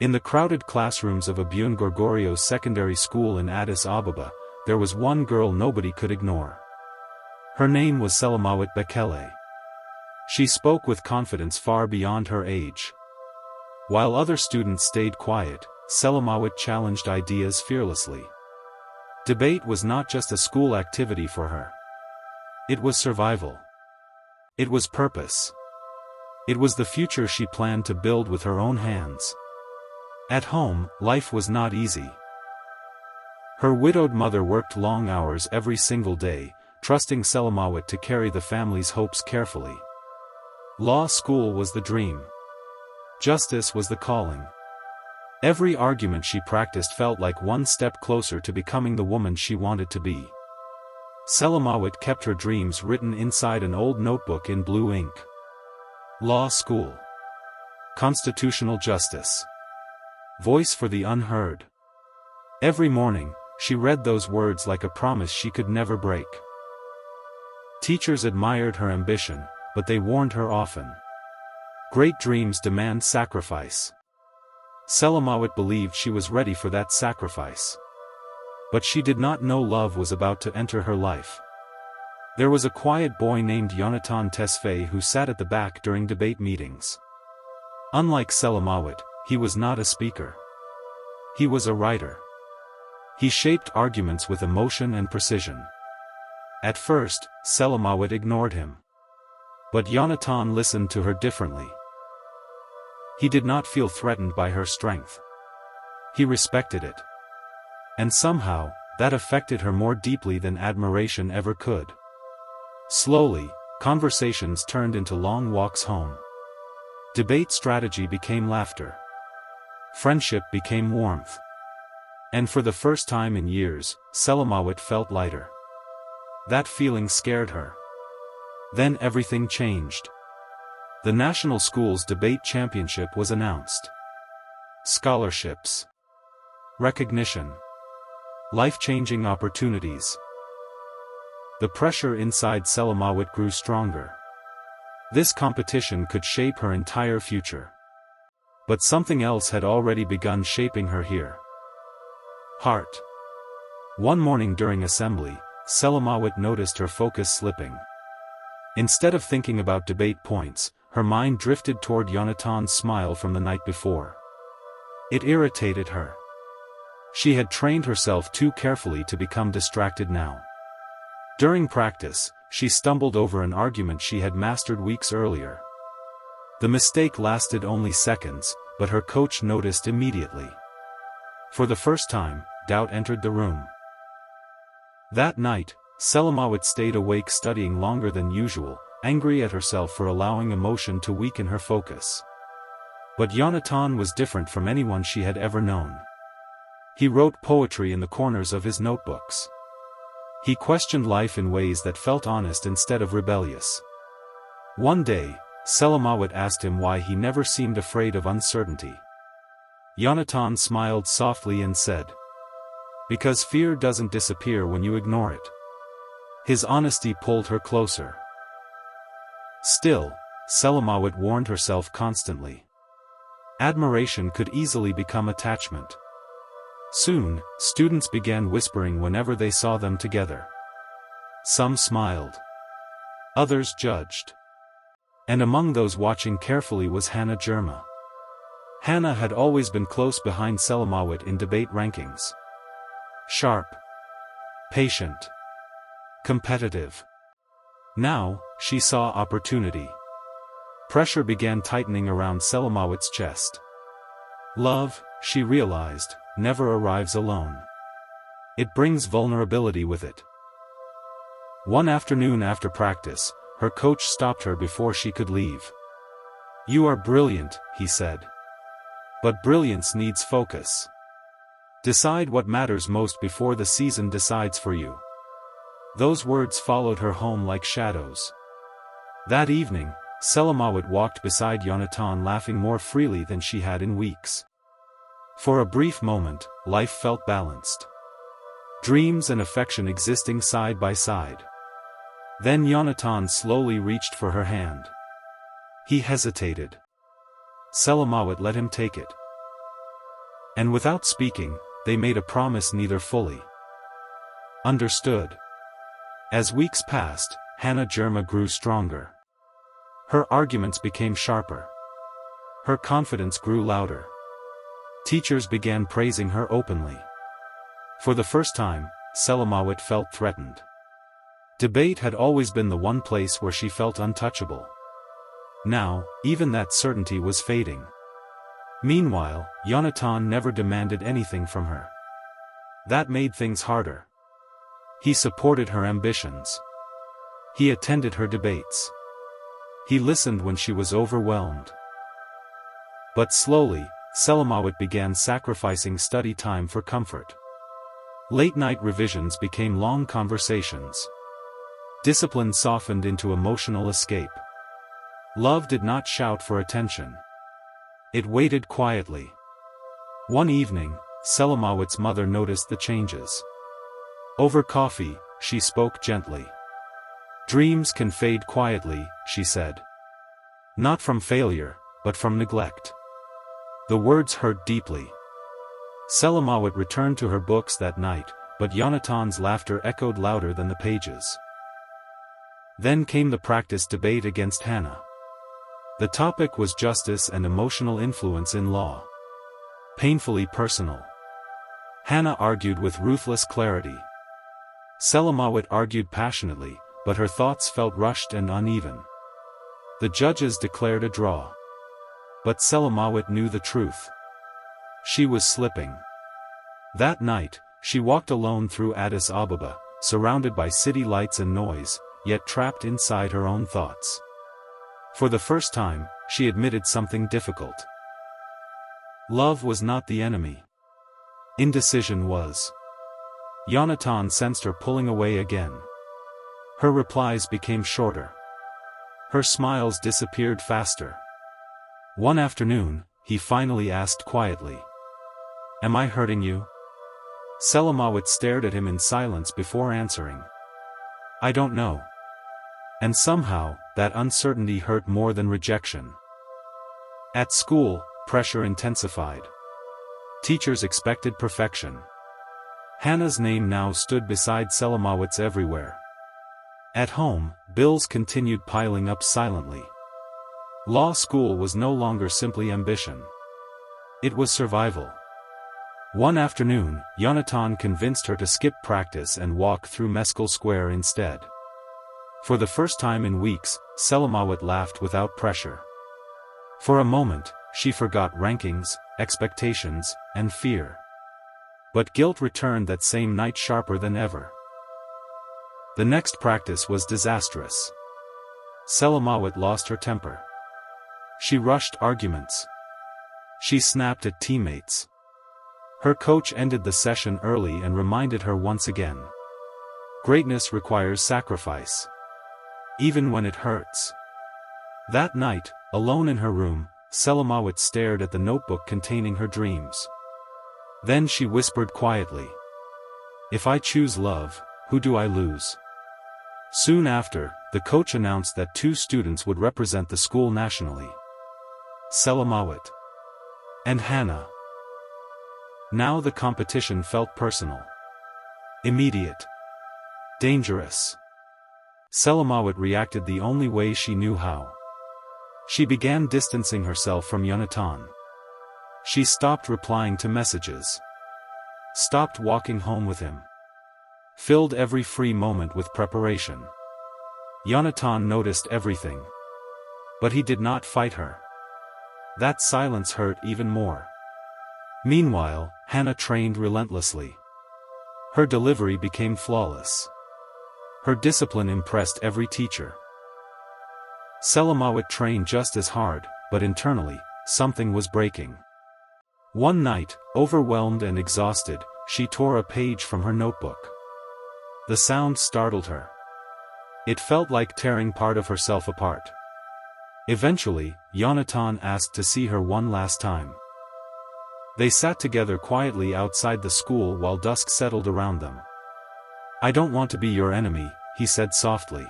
In the crowded classrooms of Abune Gorgorios Secondary School in Addis Ababa, there was one girl nobody could ignore. Her name was Selamawit Bekele. She spoke with confidence far beyond her age. While other students stayed quiet, Selamawit challenged ideas fearlessly. Debate was not just a school activity for her. It was survival. It was purpose. It was the future she planned to build with her own hands. At home, life was not easy. Her widowed mother worked long hours every single day, trusting Selamawit to carry the family's hopes carefully. Law school was the dream. Justice was the calling. Every argument she practiced felt like one step closer to becoming the woman she wanted to be. Selamawit kept her dreams written inside an old notebook in blue ink. Law school. Constitutional justice. Voice for the unheard. Every morning, she read those words like a promise she could never break. Teachers admired her ambition, but they warned her often. Great dreams demand sacrifice. Selamawit believed she was ready for that sacrifice. But she did not know love was about to enter her life. There was a quiet boy named Yonatan Tesfaye who sat at the back during debate meetings. Unlike Selamawit, he was not a speaker. He was a writer. He shaped arguments with emotion and precision. At first, Selamawit ignored him. But Yonatan listened to her differently. He did not feel threatened by her strength. He respected it. And somehow, that affected her more deeply than admiration ever could. Slowly, conversations turned into long walks home. Debate strategy became laughter. Friendship became warmth. And for the first time in years, Selamawit felt lighter. That feeling scared her. Then everything changed. The National Schools Debate Championship was announced. Scholarships. Recognition. Life-changing opportunities. The pressure inside Selamawit grew stronger. This competition could shape her entire future. But something else had already begun shaping her here. Heart. One morning during assembly, Selamawit noticed her focus slipping. Instead of thinking about debate points, her mind drifted toward Yonatan's smile from the night before. It irritated her. She had trained herself too carefully to become distracted now. During practice, she stumbled over an argument she had mastered weeks earlier. The mistake lasted only seconds, but her coach noticed immediately. For the first time, doubt entered the room. That night, Selamawit stayed awake studying longer than usual, angry at herself for allowing emotion to weaken her focus. But Yonatan was different from anyone she had ever known. He wrote poetry in the corners of his notebooks. He questioned life in ways that felt honest instead of rebellious. One day, Selamawit asked him why he never seemed afraid of uncertainty. Yonatan smiled softly and said, "Because fear doesn't disappear when you ignore it." His honesty pulled her closer. Still, Selamawit warned herself constantly. Admiration could easily become attachment. Soon, students began whispering whenever they saw them together. Some smiled. Others judged. And among those watching carefully was Hannah Jerma. Hannah had always been close behind Selamawit in debate rankings. Sharp. Patient. Competitive. Now, she saw opportunity. Pressure began tightening around Selamawit's chest. Love, she realized, never arrives alone. It brings vulnerability with it. One afternoon after practice, her coach stopped her before she could leave. "You are brilliant," he said. "But brilliance needs focus. Decide what matters most before the season decides for you." Those words followed her home like shadows. That evening, Selamawit walked beside Yonatan laughing more freely than she had in weeks. For a brief moment, life felt balanced. Dreams and affection existing side by side. Then Yonatan slowly reached for her hand. He hesitated. Selamawit let him take it. And without speaking, they made a promise neither fully understood. As weeks passed, Hannah Germa grew stronger. Her arguments became sharper. Her confidence grew louder. Teachers began praising her openly. For the first time, Selamawit felt threatened. Debate had always been the one place where she felt untouchable. Now, even that certainty was fading. Meanwhile, Yonatan never demanded anything from her. That made things harder. He supported her ambitions. He attended her debates. He listened when she was overwhelmed. But slowly, Selamawit began sacrificing study time for comfort. Late-night revisions became long conversations. Discipline softened into emotional escape. Love did not shout for attention. It waited quietly. One evening, Selamawit's mother noticed the changes. Over coffee, she spoke gently. "Dreams can fade quietly," she said. "Not from failure, but from neglect." The words hurt deeply. Selamawit returned to her books that night, but Yonatan's laughter echoed louder than the pages. Then came the practice debate against Hannah. The topic was justice and emotional influence in law. Painfully personal. Hannah argued with ruthless clarity. Selamawit argued passionately, but her thoughts felt rushed and uneven. The judges declared a draw. But Selamawit knew the truth. She was slipping. That night, she walked alone through Addis Ababa, surrounded by city lights and noise, yet trapped inside her own thoughts. For the first time, she admitted something difficult. Love was not the enemy. Indecision was. Yonatan sensed her pulling away again. Her replies became shorter. Her smiles disappeared faster. One afternoon, he finally asked quietly, "Am I hurting you?" Selamawit stared at him in silence before answering, "I don't know." And somehow, that uncertainty hurt more than rejection. At school, pressure intensified. Teachers expected perfection. Hannah's name now stood beside Selamawit's everywhere. At home, bills continued piling up silently. Law school was no longer simply ambition. It was survival. One afternoon, Yonatan convinced her to skip practice and walk through Meskel Square instead. For the first time in weeks, Selamawit laughed without pressure. For a moment, she forgot rankings, expectations, and fear. But guilt returned that same night sharper than ever. The next practice was disastrous. Selamawit lost her temper. She rushed arguments. She snapped at teammates. Her coach ended the session early and reminded her once again. Greatness requires sacrifice. Even when it hurts. That night, alone in her room, Selamawit stared at the notebook containing her dreams. Then she whispered quietly, "If I choose love, who do I lose?" Soon after, the coach announced that 2 students would represent the school nationally. Selamawit and Hannah. Now the competition felt personal. Immediate. Dangerous. Selamawit reacted the only way she knew how. She began distancing herself from Yonatan. She stopped replying to messages. Stopped walking home with him. Filled every free moment with preparation. Yonatan noticed everything. But he did not fight her. That silence hurt even more. Meanwhile, Hannah trained relentlessly. Her delivery became flawless. Her discipline impressed every teacher. Selamawit trained just as hard, but internally, something was breaking. One night, overwhelmed and exhausted, she tore a page from her notebook. The sound startled her. It felt like tearing part of herself apart. Eventually, Yonatan asked to see her one last time. They sat together quietly outside the school while dusk settled around them. "I don't want to be your enemy," he said softly.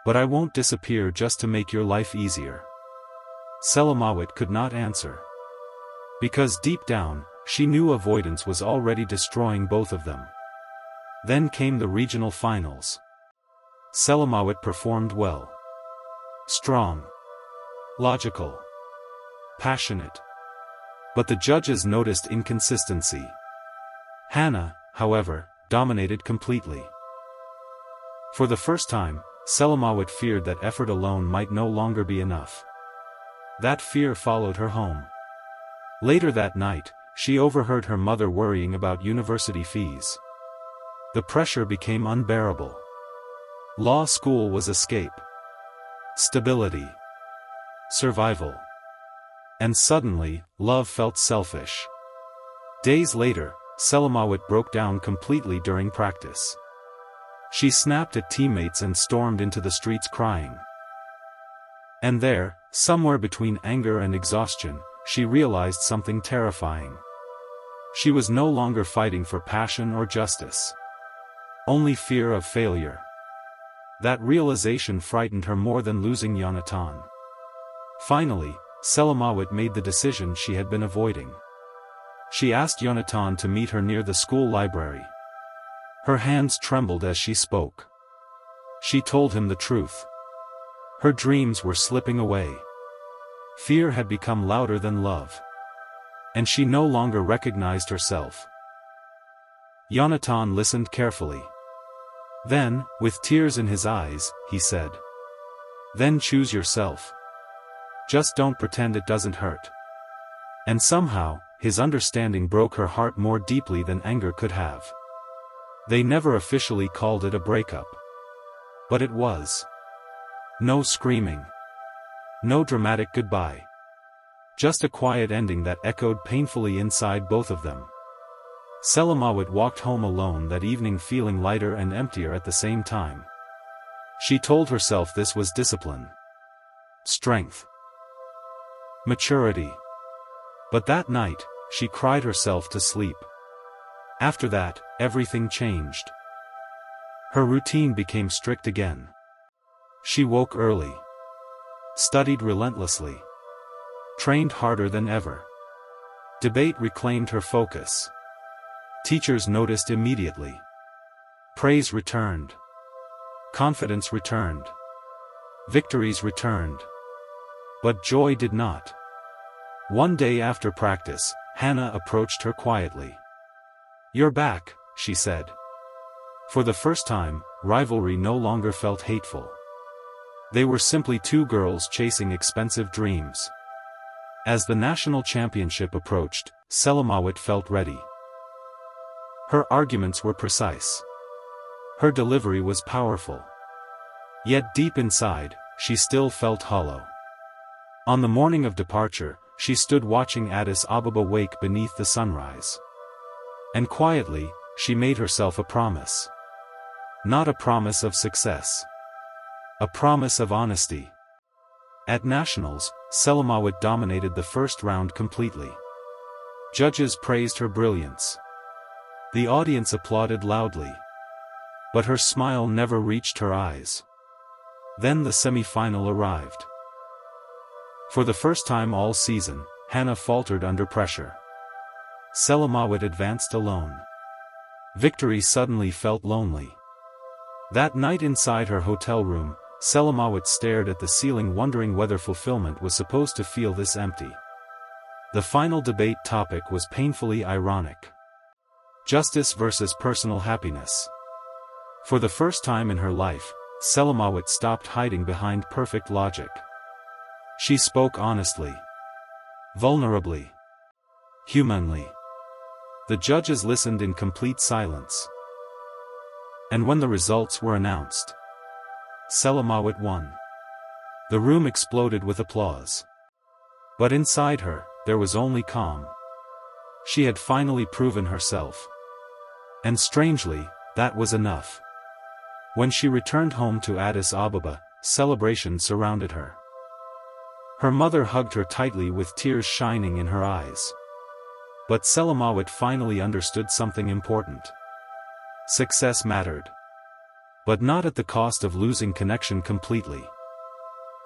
"But I won't disappear just to make your life easier." Selamawit could not answer. Because deep down, she knew avoidance was already destroying both of them. Then came the regional finals. Selamawit performed well. Strong. Logical. Passionate. But the judges noticed inconsistency. Hannah, however, dominated completely. For the first time, Selamawit feared that effort alone might no longer be enough. That fear followed her home. Later that night, she overheard her mother worrying about university fees. The pressure became unbearable. Law school was escape. Stability. Survival. And suddenly, love felt selfish. Days later, Selamawit broke down completely during practice. She snapped at teammates and stormed into the streets crying. And there, somewhere between anger and exhaustion, she realized something terrifying. She was no longer fighting for passion or justice. Only fear of failure. That realization frightened her more than losing Yonatan. Finally, Selamawit made the decision she had been avoiding. She asked Yonatan to meet her near the school library. Her hands trembled as she spoke. She told him the truth. Her dreams were slipping away. Fear had become louder than love. And she no longer recognized herself. Yonatan listened carefully. Then, with tears in his eyes, he said, "Then choose yourself. Just don't pretend it doesn't hurt." And somehow, his understanding broke her heart more deeply than anger could have. They never officially called it a breakup. But it was. No screaming. No dramatic goodbye. Just a quiet ending that echoed painfully inside both of them. Selamawit walked home alone that evening feeling lighter and emptier at the same time. She told herself this was discipline. Strength. Maturity. But that night, she cried herself to sleep. After that, everything changed. Her routine became strict again. She woke early. Studied relentlessly. Trained harder than ever. Debate reclaimed her focus. Teachers noticed immediately. Praise returned. Confidence returned. Victories returned. But joy did not. One day after practice, Hannah approached her quietly. "You're back," she said. For the first time, rivalry no longer felt hateful. They were simply two girls chasing expensive dreams. As the national championship approached, Selamawit felt ready. Her arguments were precise. Her delivery was powerful. Yet deep inside, she still felt hollow. On the morning of departure, she stood watching Addis Ababa wake beneath the sunrise. And quietly, she made herself a promise. Not a promise of success. A promise of honesty. At nationals, Selamawit dominated the first round completely. Judges praised her brilliance. The audience applauded loudly. But her smile never reached her eyes. Then the semi-final arrived. For the first time all season, Hannah faltered under pressure. Selamawit advanced alone. Victory suddenly felt lonely. That night inside her hotel room, Selamawit stared at the ceiling wondering whether fulfillment was supposed to feel this empty. The final debate topic was painfully ironic. Justice versus personal happiness. For the first time in her life, Selamawit stopped hiding behind perfect logic. She spoke honestly. Vulnerably. Humanly. The judges listened in complete silence. And when the results were announced, Selamawit won. The room exploded with applause. But inside her, there was only calm. She had finally proven herself. And strangely, that was enough. When she returned home to Addis Ababa, celebrations surrounded her. Her mother hugged her tightly with tears shining in her eyes. But Selamawit finally understood something important. Success mattered. But not at the cost of losing connection completely.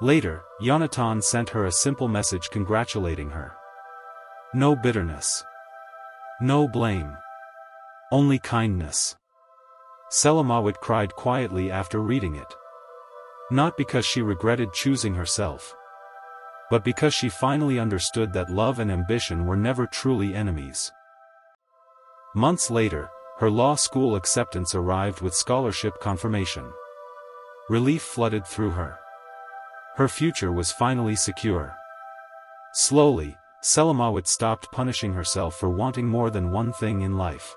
Later, Yonatan sent her a simple message congratulating her. No bitterness. No blame. Only kindness. Selamawit cried quietly after reading it. Not because she regretted choosing herself, but because she finally understood that love and ambition were never truly enemies. Months later, her law school acceptance arrived with scholarship confirmation. Relief flooded through her. Her future was finally secure. Slowly, Selamawit stopped punishing herself for wanting more than one thing in life.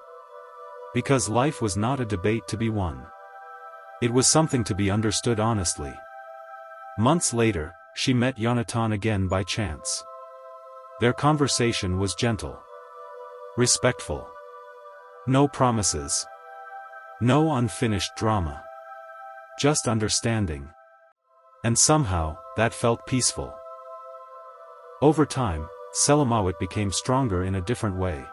Because life was not a debate to be won. It was something to be understood honestly. Months later, she met Yonatan again by chance. Their conversation was gentle. Respectful. No promises. No unfinished drama. Just understanding. And somehow, that felt peaceful. Over time, Selamawit became stronger in a different way.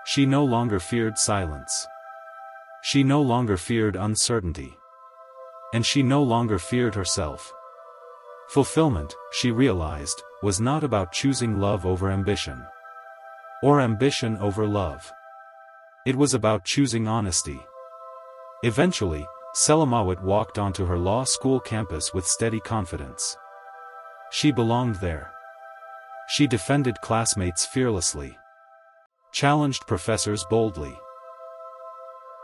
She no longer feared silence. She no longer feared uncertainty. And she no longer feared herself. Fulfillment, she realized, was not about choosing love over ambition. Or ambition over love. It was about choosing honesty. Eventually, Selamawit walked onto her law school campus with steady confidence. She belonged there. She defended classmates fearlessly. Challenged professors boldly.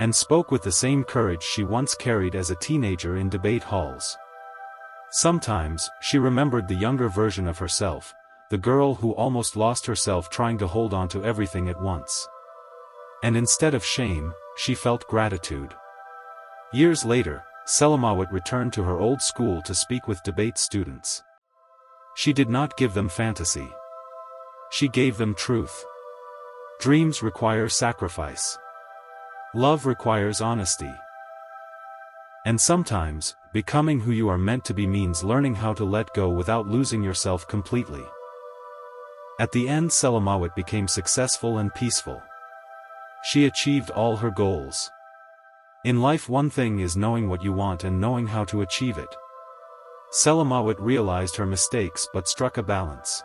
And spoke with the same courage she once carried as a teenager in debate halls. Sometimes, she remembered the younger version of herself, the girl who almost lost herself trying to hold on to everything at once. And instead of shame, she felt gratitude. Years later, Selamawit returned to her old school to speak with debate students. She did not give them fantasy. She gave them truth. Dreams require sacrifice. Love requires honesty. And sometimes, becoming who you are meant to be means learning how to let go without losing yourself completely. At the end, Selamawit became successful and peaceful. She achieved all her goals. In life, one thing is knowing what you want and knowing how to achieve it. Selamawit realized her mistakes but struck a balance.